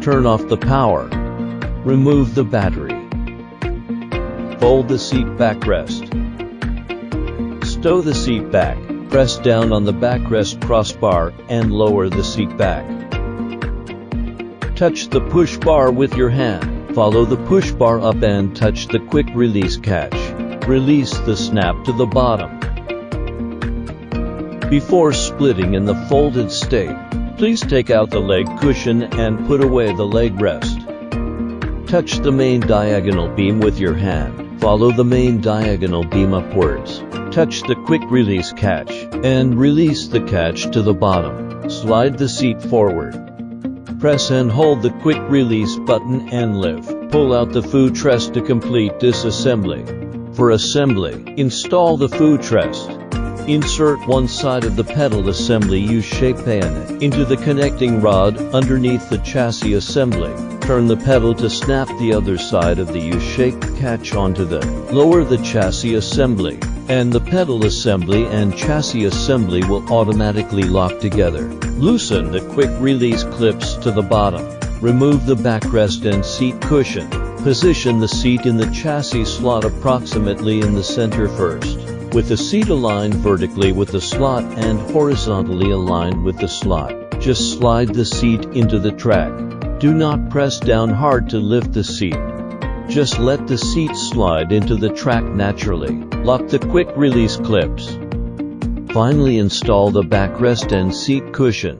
Turn off the power. Remove the battery. Fold the seat backrest. Stow the seat back. Press down on the backrest crossbar and lower the seat back. Touch the push bar with your hand. Follow the push bar up and touch the quick release catch. Release the snap to the bottom. Before splitting in the folded state, please take out the leg cushion and put away the leg rest. Touch the main diagonal beam with your hand. Follow the main diagonal beam upwards. Touch the quick release catch and release the catch to the bottom. Slide the seat forward. Press and hold the quick release button and lift. Pull out the footrest to complete disassembly. For assembly, install the footrest. Insert one side of the pedal assembly U-shaped bayonet into the connecting rod underneath the chassis assembly. Turn the pedal to snap the other side of the U-shaped catch onto the. Lower the chassis assembly, and the pedal assembly and chassis assembly will automatically lock together. Loosen the quick release clips to the bottom. Remove the backrest and seat cushion. Position the seat in the chassis slot approximately in the center first, with the seat aligned vertically with the slot and horizontally aligned with the slot. Just slide the seat into the track. Do not press down hard to lift the seat. Just let the seat slide into the track naturally. Lock the quick release clips. Finally, install the backrest and seat cushion.